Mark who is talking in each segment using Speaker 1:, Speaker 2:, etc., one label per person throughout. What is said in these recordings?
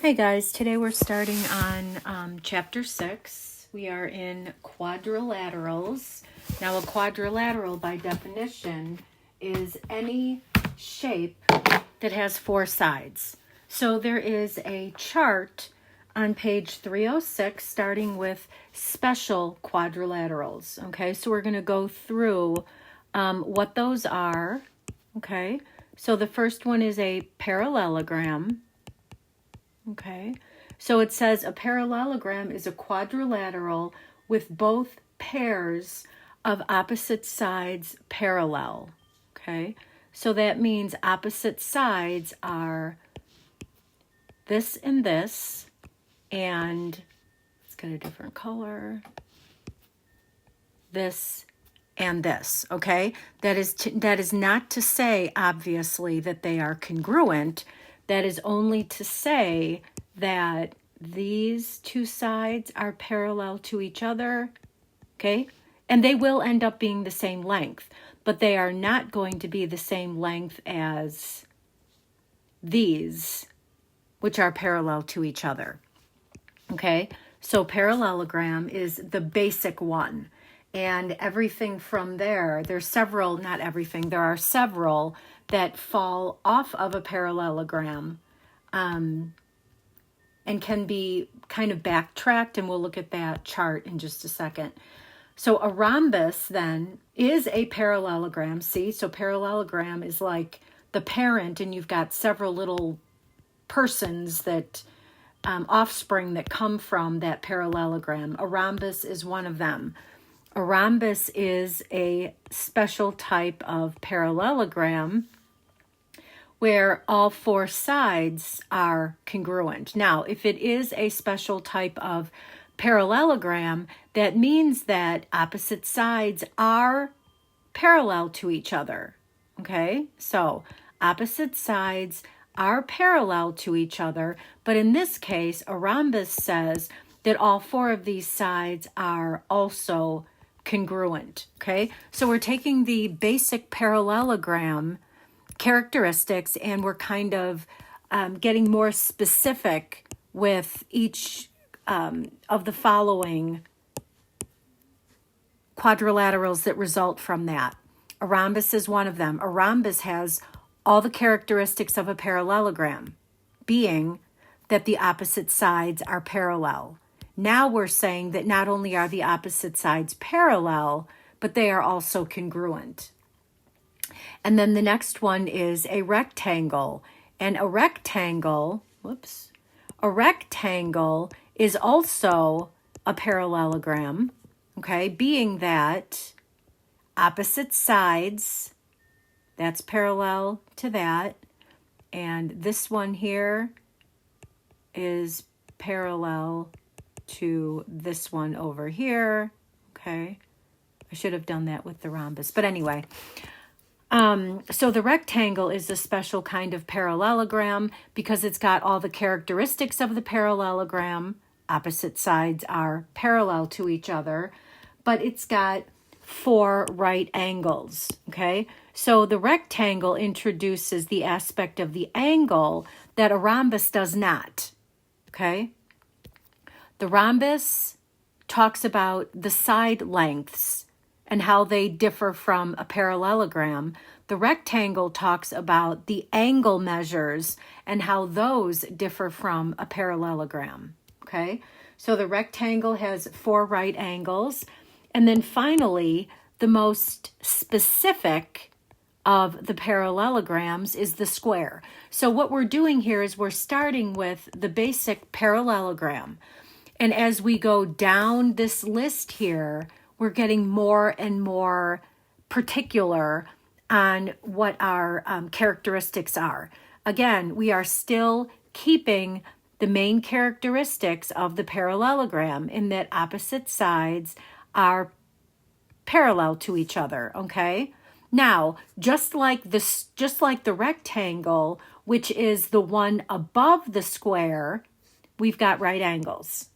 Speaker 1: Hey guys, today we're starting on chapter 6. We are in quadrilaterals. Now a quadrilateral by definition is any shape that has four sides. So there is a chart on page 306 starting with special quadrilaterals. Okay, so we're going to go through what those are. Okay, so the first one is a parallelogram. Okay, so it says a parallelogram is a quadrilateral with both pairs of opposite sides parallel. Okay, so that means opposite sides are this and this, and let's get a different color, this and this. Okay, that is not to say, obviously, that they are congruent. That is only to say that these two sides are parallel to each other, okay? And they will end up being the same length, but they are not going to be the same length as these, which are parallel to each other, okay? So parallelogram is the basic one. And everything from there, there's several, not everything, there are several that fall off of a parallelogram and can be kind of backtracked, and we'll look at that chart in just a second. So a rhombus then is a parallelogram, see? So parallelogram is like the parent, and you've got several little persons that, offspring that come from that parallelogram. A rhombus is one of them. A rhombus is a special type of parallelogram where all four sides are congruent. Now, if it is a special type of parallelogram, that means that opposite sides are parallel to each other. Okay, so opposite sides are parallel to each other, but in this case, a rhombus says that all four of these sides are also congruent. Okay, so we're taking the basic parallelogram characteristics and we're kind of getting more specific with each of the following quadrilaterals that result from that. A rhombus is one of them. A rhombus has all the characteristics of a parallelogram, being that the opposite sides are parallel. Now we're saying that not only are the opposite sides parallel, but they are also congruent. And then the next one is a rectangle. And a rectangle is also a parallelogram, okay, being that opposite sides, that's parallel to that, and this one here is parallel to this one over here. Okay, I should have done that with the rhombus, but anyway, so the rectangle is a special kind of parallelogram because it's got all the characteristics of the parallelogram. Opposite sides are parallel to each other, but it's got four right angles. Okay, so the rectangle introduces the aspect of the angle that a rhombus does not. Okay, the rhombus talks about the side lengths and how they differ from a parallelogram. The rectangle talks about the angle measures and how those differ from a parallelogram. Okay, so the rectangle has four right angles. And then finally, the most specific of the parallelograms is the square. So what we're doing here is we're starting with the basic parallelogram. And as we go down this list here, we're getting more and more particular on what our characteristics are. Again, we are still keeping the main characteristics of the parallelogram in that opposite sides are parallel to each other, okay? Now, just like the rectangle, which is the one above the square, we've got right angles.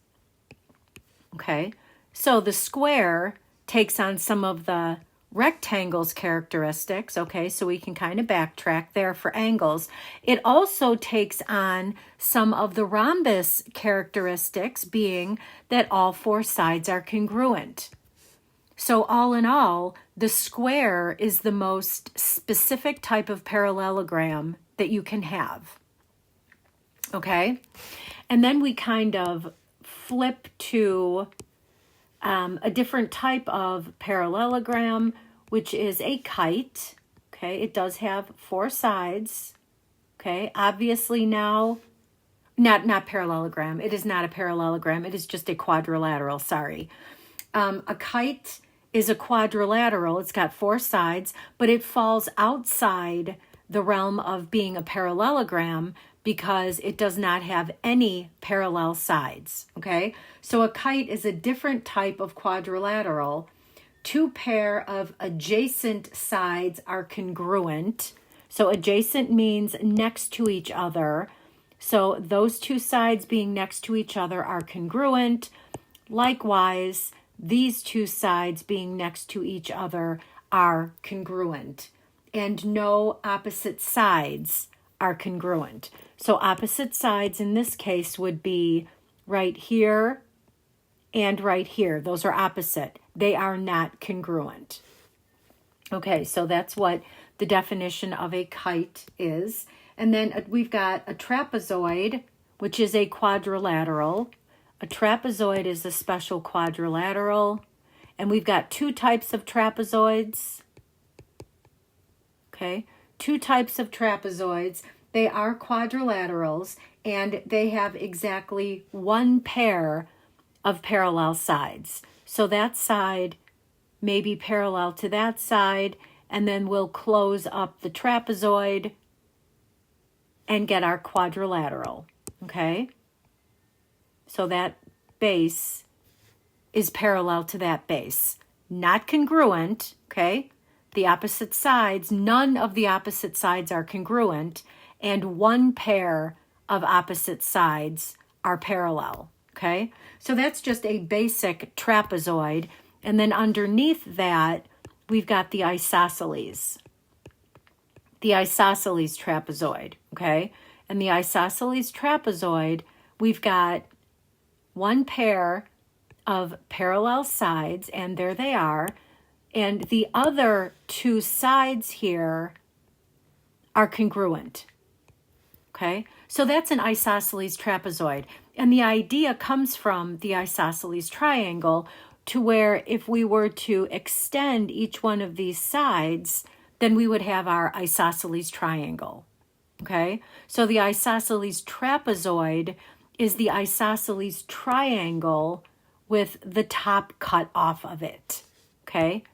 Speaker 1: Okay? So the square takes on some of the rectangles characteristics, okay, so we can kind of backtrack there for angles. It also takes on some of the rhombus characteristics, being that all four sides are congruent. So all in all, the square is the most specific type of parallelogram that you can have, okay? And then we kind of flip to a different type of parallelogram, which is a kite, okay? It does have four sides, okay? Obviously now, not parallelogram. It is not a parallelogram. It is just a quadrilateral, sorry. A kite is a quadrilateral. It's got four sides, but it falls outside the realm of being a parallelogram because it does not have any parallel sides, okay? So a kite is a different type of quadrilateral. Two pair of adjacent sides are congruent. So adjacent means next to each other. So those two sides being next to each other are congruent. Likewise, these two sides being next to each other are congruent. And no opposite sides are congruent. So opposite sides in this case would be right here and right here. Those are opposite. They are not congruent. Okay, so that's what the definition of a kite is. And then we've got a trapezoid, which is a quadrilateral. A trapezoid is a special quadrilateral. And we've got two types of trapezoids. Okay, two types of trapezoids. They are quadrilaterals, and they have exactly one pair of parallel sides. So that side may be parallel to that side, and then we'll close up the trapezoid and get our quadrilateral, okay? So that base is parallel to that base. Not congruent, okay? The opposite sides, none of the opposite sides are congruent, and one pair of opposite sides are parallel, okay? So that's just a basic trapezoid. And then underneath that, we've got the isosceles. The isosceles trapezoid, okay? And the isosceles trapezoid, we've got one pair of parallel sides, and there they are. And the other two sides here are congruent. Okay, so that's an isosceles trapezoid. And the idea comes from the isosceles triangle, to where if we were to extend each one of these sides, then we would have our isosceles triangle. Okay, so the isosceles trapezoid is the isosceles triangle with the top cut off of it. Okay.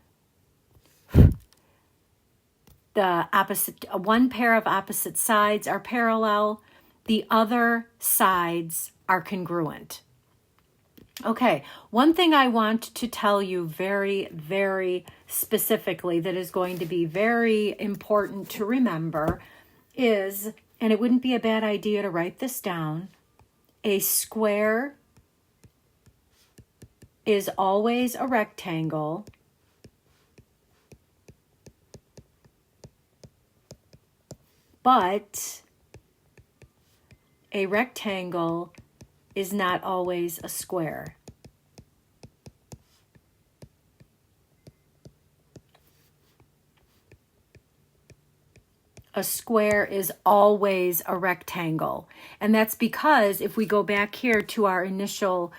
Speaker 1: The opposite, one pair of opposite sides are parallel. The other sides are congruent. Okay, one thing I want to tell you very, very specifically that is going to be very important to remember is, and it wouldn't be a bad idea to write this down, a square is always a rectangle, but a rectangle is not always a square. A square is always a rectangle. And that's because if we go back here to our initial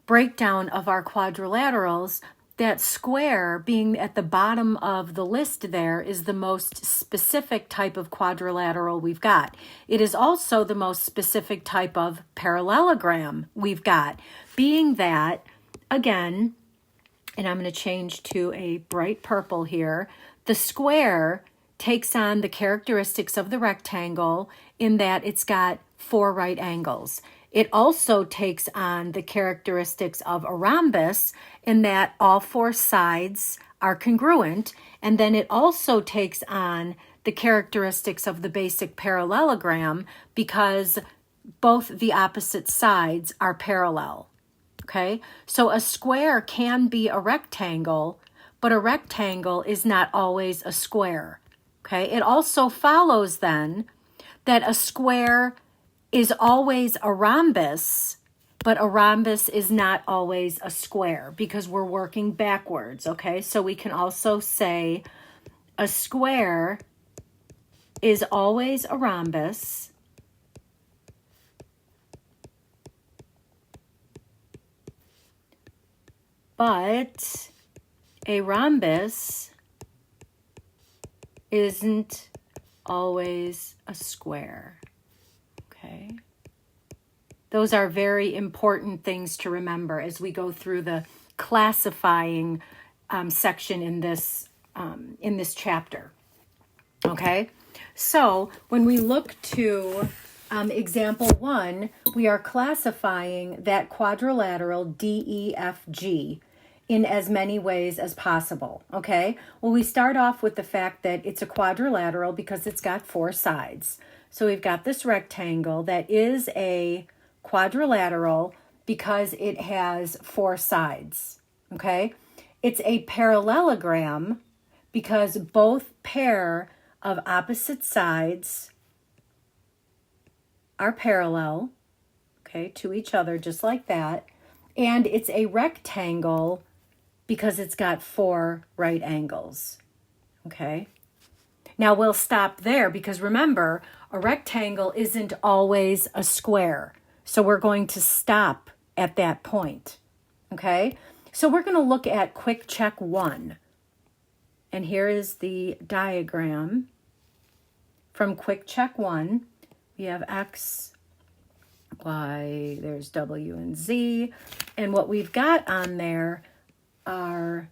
Speaker 1: breakdown of our quadrilaterals, that square being at the bottom of the list there is the most specific type of quadrilateral we've got. It is also the most specific type of parallelogram we've got, being that, again, and I'm going to change to a bright purple here, the square takes on the characteristics of the rectangle in that it's got 4 right angles. It also takes on the characteristics of a rhombus in that all 4 sides are congruent, and then it also takes on the characteristics of the basic parallelogram because both the opposite sides are parallel. Okay, so a square can be a rectangle, but a rectangle is not always a square. Okay, it also follows then that a square is always a rhombus, but a rhombus is not always a square because we're working backwards. Okay, so we can also say a square is always a rhombus, but a rhombus isn't always a square. Okay. Those are very important things to remember as we go through the classifying section in this chapter. Okay. So when we look to example 1, we are classifying that quadrilateral DEFG in as many ways as possible. Okay. Well, we start off with the fact that it's a quadrilateral because it's got 4 sides. So we've got this rectangle that is a quadrilateral because it has 4 sides. Okay. It's a parallelogram because both pair of opposite sides are parallel, okay, to each other, just like that. And it's a rectangle because it's got 4 right angles, okay? Now we'll stop there because remember, a rectangle isn't always a square. So we're going to stop at that point, okay? So we're going to look at quick check 1. And here is the diagram from quick check 1. We have X, Y, there's W and Z. And what we've got on there are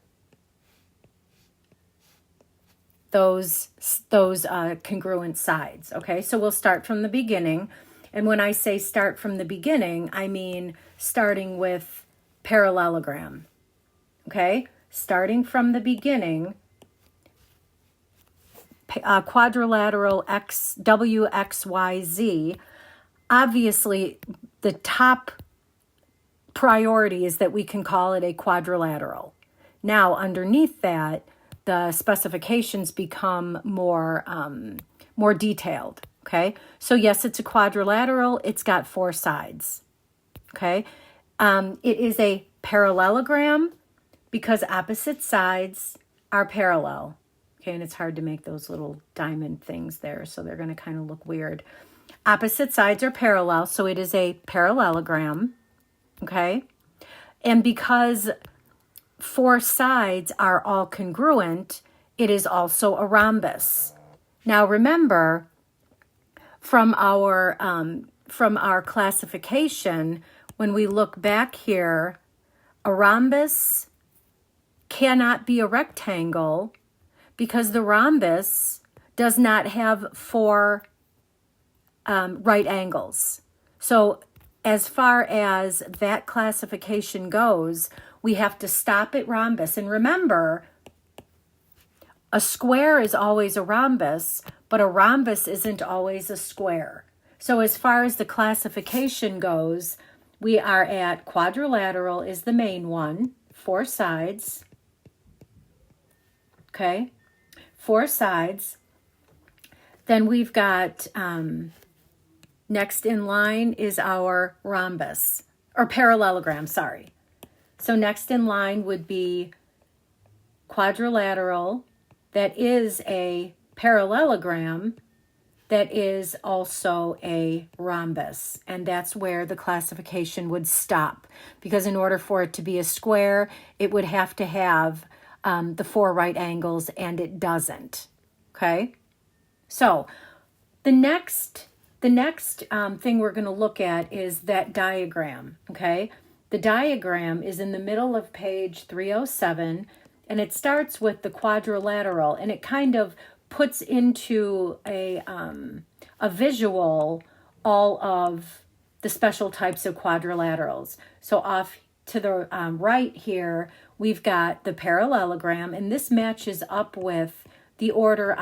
Speaker 1: those congruent sides. Okay, so we'll start from the beginning. And when I say start from the beginning, I mean starting with parallelogram. Okay, starting from the beginning, quadrilateral X, W, X, Y, Z. Obviously, the top priority is that we can call it a quadrilateral. Now, underneath that, the specifications become more detailed. Okay, so yes, it's a quadrilateral. It's got 4 sides. Okay, it is a parallelogram because opposite sides are parallel. Okay, and it's hard to make those little diamond things there, so they're going to kind of look weird. Opposite sides are parallel, so it is a parallelogram. Okay, and because 4 sides are all congruent, it is also a rhombus. Now remember, from our classification, when we look back here, a rhombus cannot be a rectangle because the rhombus does not have 4 right angles. So as far as that classification goes, we have to stop at rhombus. And remember, a square is always a rhombus, but a rhombus isn't always a square. So as far as the classification goes, we are at quadrilateral is the main one, 4 sides. Okay, 4 sides. Then we've got, next in line is our rhombus, or parallelogram, sorry. So next in line would be quadrilateral that is a parallelogram that is also a rhombus. And that's where the classification would stop. Because in order for it to be a square, it would have to have the 4 right angles, and it doesn't. Okay? So the next thing we're going to look at is that diagram. Okay? The diagram is in the middle of page 307, and it starts with the quadrilateral, and it kind of puts into a visual all of the special types of quadrilaterals. So off to the right here, we've got the parallelogram, and this matches up with the order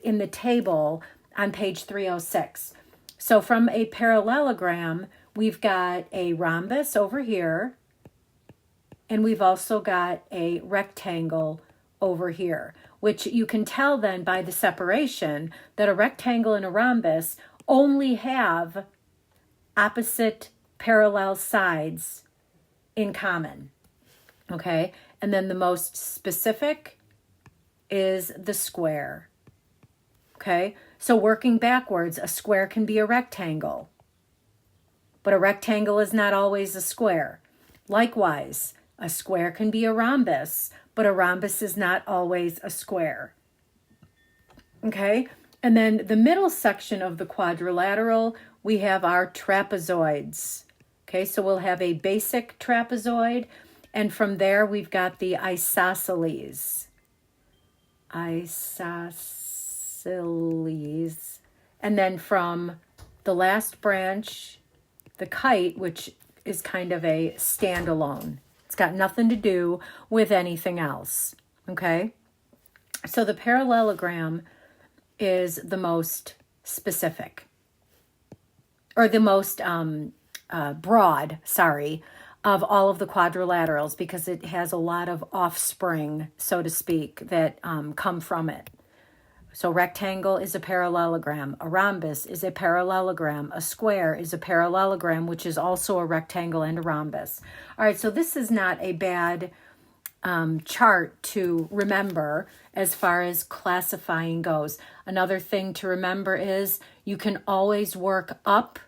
Speaker 1: in the table on page 306. So from a parallelogram, we've got a rhombus over here, and we've also got a rectangle over here, which you can tell then by the separation that a rectangle and a rhombus only have opposite parallel sides in common. Okay, and then the most specific is the square. Okay, so working backwards, a square can be a rectangle, but a rectangle is not always a square. Likewise, a square can be a rhombus, but a rhombus is not always a square. Okay, and then the middle section of the quadrilateral, we have our trapezoids. Okay, so we'll have a basic trapezoid, and from there we've got the isosceles. Isosceles. And then from the last branch, the kite, which is kind of a standalone. It's got nothing to do with anything else. Okay? So the parallelogram is the most specific, or the most broad, of all of the quadrilaterals, because it has a lot of offspring, so to speak, that come from it. So rectangle is a parallelogram, a rhombus is a parallelogram, a square is a parallelogram, which is also a rectangle and a rhombus. All right, so this is not a bad chart to remember as far as classifying goes. Another thing to remember is you can always work up,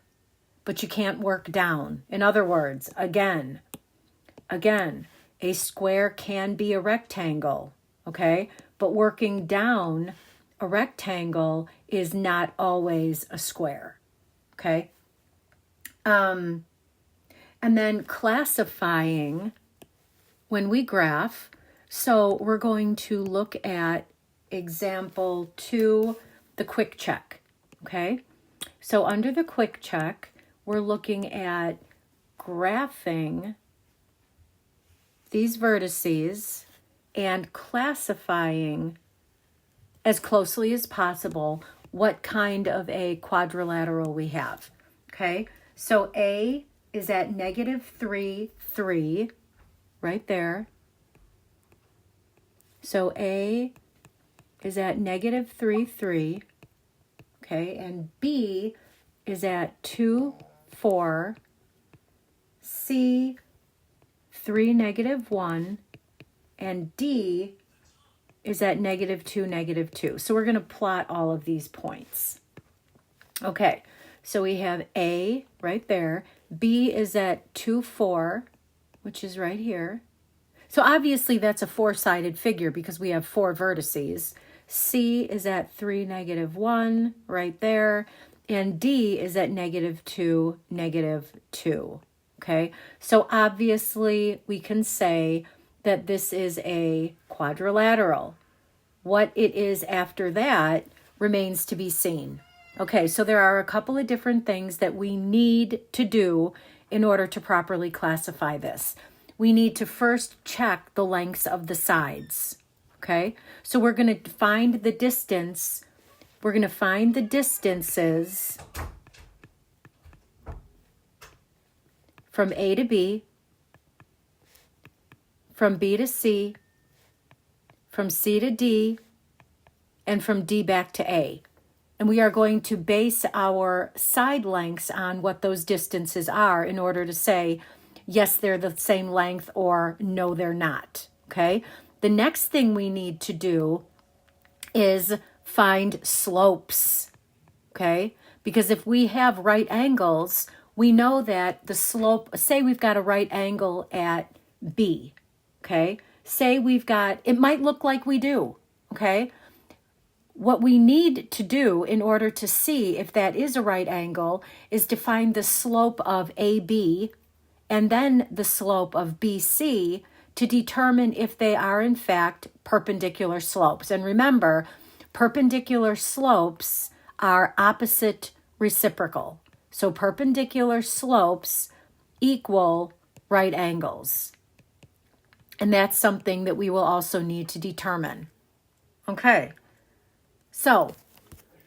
Speaker 1: but you can't work down. In other words, again, a square can be a rectangle, okay? But working down a rectangle is not always a square, okay? And then classifying when we graph, so we're going to look at example 2, the quick check, okay? So under the quick check, we're looking at graphing these vertices and classifying as closely as possible what kind of a quadrilateral we have. Okay, so A is at -3, 3, right there. So A is at -3, 3. Okay, and B is at 2, 4, C, 3, -1, and D is at -2, -2. So we're going to plot all of these points. Okay, so we have A right there. B is at 2, 4, which is right here. So obviously that's a four-sided figure because we have 4 vertices. C is at 3, -1, right there. And D is at -2, -2. Okay, so obviously we can say that this is a quadrilateral. What it is after that remains to be seen. Okay, so there are a couple of different things that we need to do in order to properly classify this. We need to first check the lengths of the sides. Okay, so we're going to find the distance. We're going to find the distances from A to B, from B to C, from C to D, and from D back to A. And we are going to base our side lengths on what those distances are in order to say, yes, they're the same length, or no, they're not. Okay? The next thing we need to do is find slopes. Okay? Because if we have right angles, we know that the slope, say we've got a right angle at B. Okay? Say we've got, it might look like we do. Okay? What we need to do in order to see if that is a right angle is to find the slope of AB and then the slope of BC to determine if they are in fact perpendicular slopes. And remember, perpendicular slopes are opposite reciprocal. So perpendicular slopes equal right angles. And that's something that we will also need to determine. Okay. So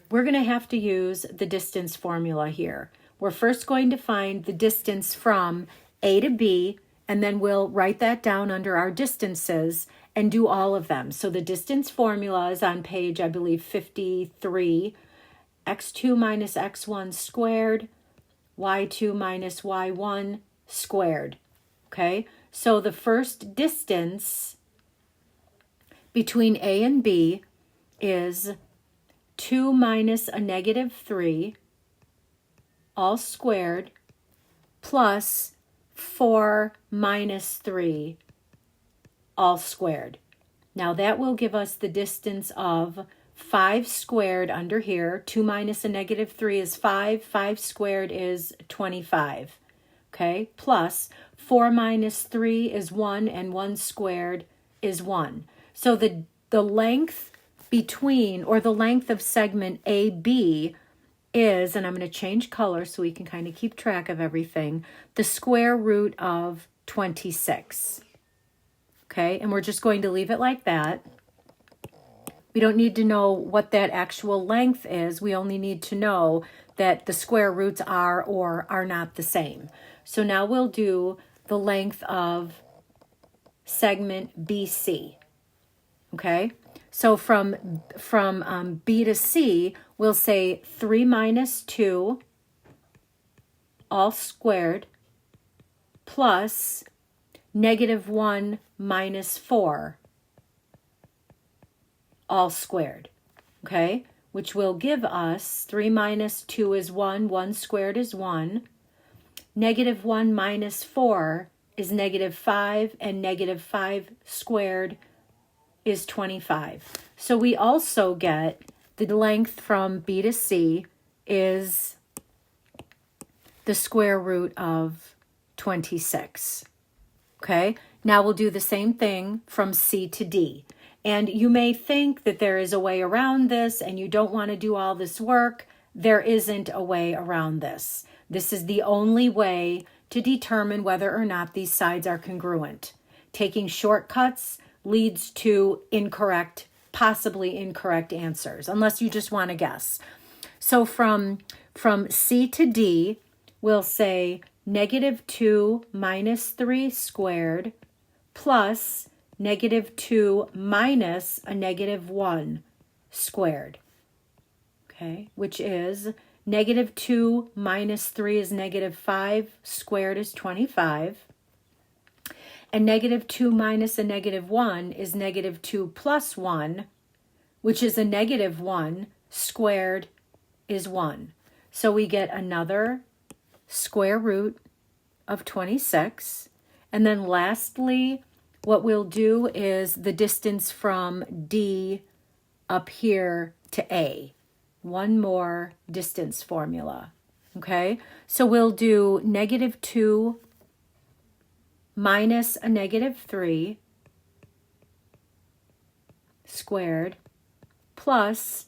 Speaker 1: we're going to have to use the distance formula here. We're first going to find the distance from A to B, and then we'll write that down under our distances, and do all of them. So the distance formula is on page, I believe, 53. x2 minus x1 squared, y2 minus y1 squared. Okay, so the first distance between A and B is 2 minus a negative 3 all squared plus 4 minus 3 all squared. Now that will give us the distance of 5 squared under here. 2 minus a negative 3 is 5. 5 squared is 25. Okay, plus 4 minus 3 is 1, and 1 squared is 1. So the length between, or the length of segment AB is, and I'm going to change color so we can kind of keep track of everything, the square root of 26. Okay, and we're just going to leave it like that. We don't need to know what that actual length is. We only need to know that the square roots are or are not the same. So now we'll do the length of segment BC. Okay, so from B to C, we'll say 3 minus 2 all squared plus negative 1 minus 4 all squared. Okay, which will give us 3 minus 2 is 1, 1 squared is 1. Negative 1 minus 4 is negative 5, and negative 5 squared is 25. So we also get the length from B to C is the square root of 26. Okay, now we'll do the same thing from C to D. And you may think that there is a way around this and you don't want to do all this work. There isn't a way around this. This is the only way to determine whether or not these sides are congruent. Taking shortcuts leads to incorrect, possibly incorrect answers, unless you just want to guess. So from C to D, we'll say negative 2 minus 3 squared plus negative 2 minus a negative 1 squared. Okay, which is negative 2 minus 3 is negative 5 squared is 25. And negative 2 minus a negative 1 is negative 2 plus 1, which is a negative 1 squared is 1. So we get another square root of 26. And then lastly, what we'll do is the distance from D up here to A. One more distance formula. Okay, so we'll do negative 2 minus a negative 3 squared plus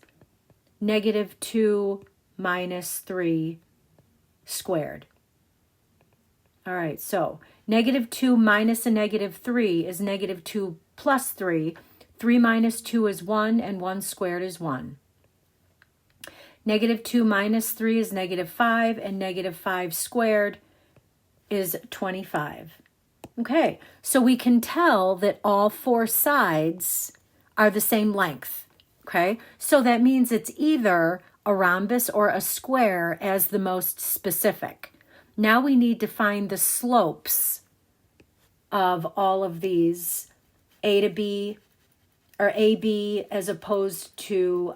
Speaker 1: negative 2 minus 3 squared. All right, so negative 2 minus a negative 3 is negative 2 plus 3. 3 minus 2 is 1, and 1 squared is 1. Negative 2 minus 3 is negative 5, and negative 5 squared is 25. Okay, so we can tell that all four sides are the same length. Okay, so that means it's either a rhombus or a square as the most specific. Now we need to find the slopes of all of these A to B, or AB as opposed to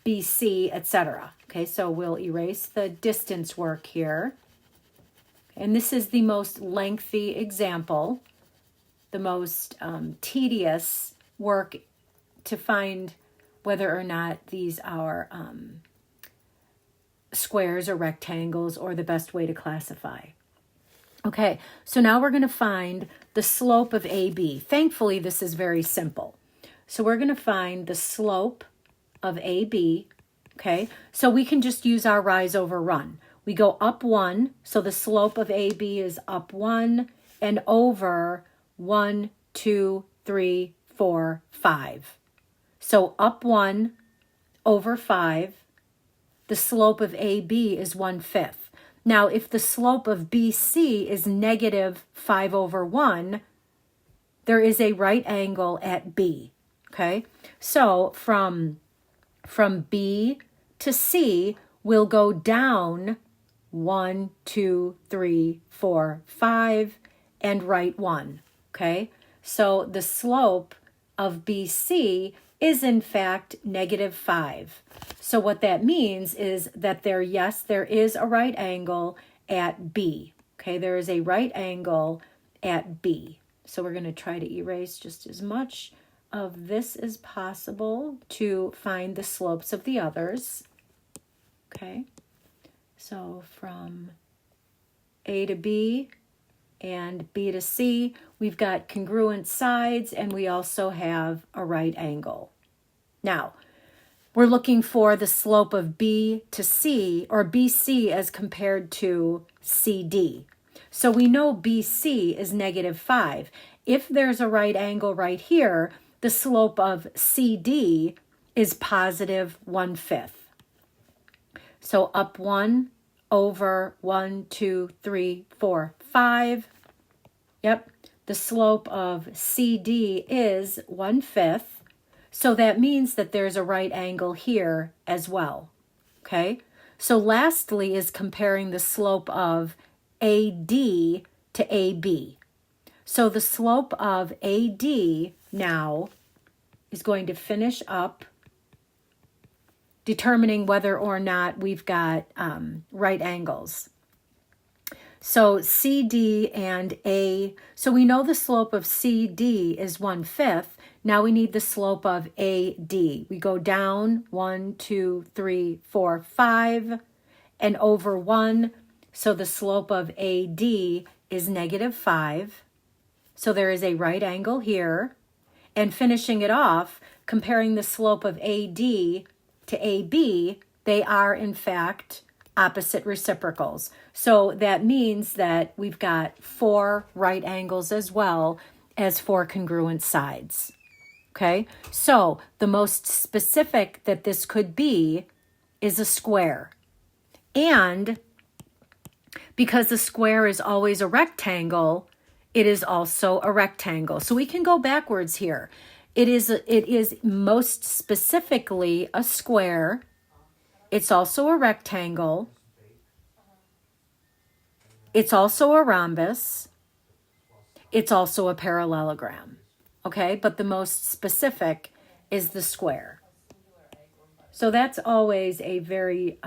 Speaker 1: BC, etc. Okay, so we'll erase the distance work here. And this is the most lengthy example, the most tedious work to find whether or not these are squares or rectangles, or the best way to classify. Okay, so now we're going to find the slope of AB. Thankfully, this is very simple. So we're going to find the slope of AB. Okay, so we can just use our rise over run. We go up 1, so the slope of AB is up 1 and over 1, 2, 3, 4, 5. So up 1 over 5. The slope of AB is 1/5. Now, if the slope of BC is negative 5 over 1, there is a right angle at B. Okay, so from B to C, we'll go down 1, 2, 3, 4, 5, and right 1. Okay, so the slope of BC is in fact -5. So what that means is that there is a right angle at B. Okay, there is a right angle at B. So we're going to try to erase just as much of this as possible to find the slopes of the others. Okay, so from A to B and B to C, we've got congruent sides, and we also have a right angle. Now, we're looking for the slope of B to C, or BC as compared to CD. So we know BC is -5. If there's a right angle right here, the slope of CD is +1/5. So up 1 over 1, 2, 3, 4, 5. Yep, the slope of CD is 1/5. So that means that there's a right angle here as well. Okay, so lastly is comparing the slope of AD to AB. So the slope of AD now is going to finish up determining whether or not we've got right angles. So CD and A, so we know the slope of CD is 1/5. Now we need the slope of AD. We go down 1, 2, 3, 4, 5, and over 1. So the slope of AD is -5. So there is a right angle here. And finishing it off, comparing the slope of AD to AB, they are in fact opposite reciprocals. So that means that we've got 4 right angles as well as 4 congruent sides. Okay, so the most specific that this could be is a square. And because the square is always a rectangle, it is also a rectangle. So we can go backwards here. It is most specifically a square. It's also a rectangle. It's also a rhombus. It's also a parallelogram. Okay, but the most specific is the square. So that's always a very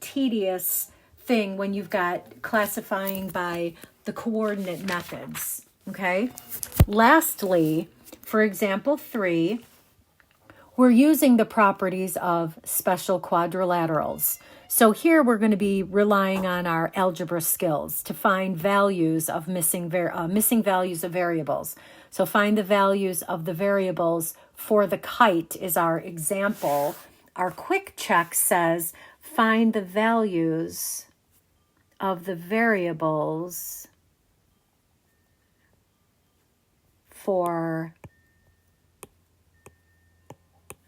Speaker 1: tedious thing when you've got classifying by the coordinate methods. Okay, lastly, for example 3, we're using the properties of special quadrilaterals. So here we're going to be relying on our algebra skills to find values of missing values of variables. So find the values of the variables for the kite is our example. Our quick check says find the values of the variables for,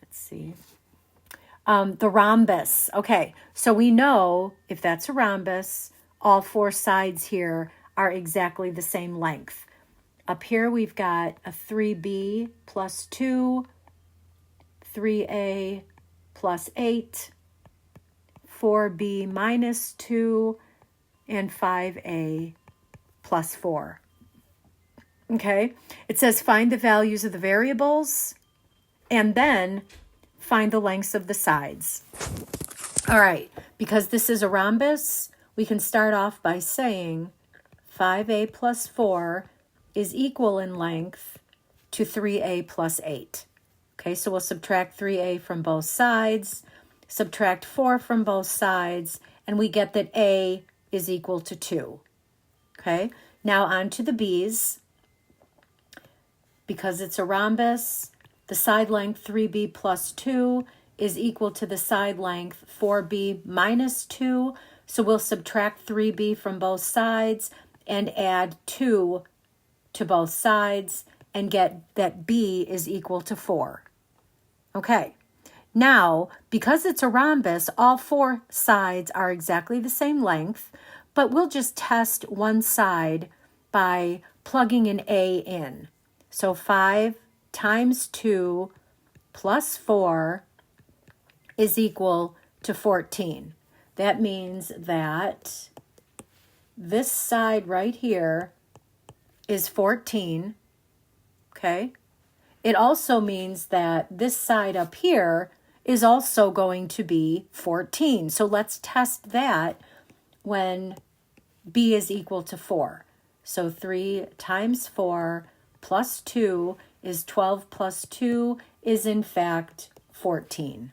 Speaker 1: let's see, the rhombus. Okay, so we know if that's a rhombus, all 4 sides here are exactly the same length. Up here we've got a 3b plus 2, 3a plus 8, 4b minus 2, and 5a plus 4. Okay, it says find the values of the variables and then find the lengths of the sides. All right, because this is a rhombus, we can start off by saying 5a plus 4 is equal in length to 3a plus 8. Okay, so we'll subtract 3a from both sides, subtract 4 from both sides, and we get that a is equal to 2. Okay, now on to the b's. Because it's a rhombus, the side length 3b plus 2 is equal to the side length 4b minus 2. So we'll subtract 3b from both sides and add 2 to both sides and get that b is equal to 4. Okay, now because it's a rhombus, all 4 sides are exactly the same length, but we'll just test one side by plugging an a in. So 5 times 2 plus 4 is equal to 14. That means that this side right here is 14, okay? It also means that this side up here is also going to be 14. So let's test that when b is equal to 4. So 3 times 4 plus 2 is 12 plus 2 is in fact 14.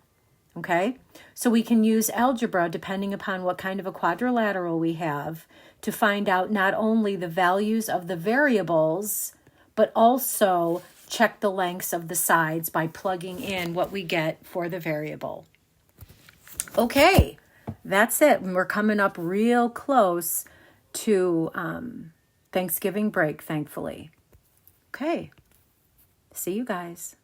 Speaker 1: Okay, so we can use algebra depending upon what kind of a quadrilateral we have to find out not only the values of the variables, but also check the lengths of the sides by plugging in what we get for the variable. Okay, that's it. We're coming up real close to Thanksgiving break, thankfully. Okay, see you guys.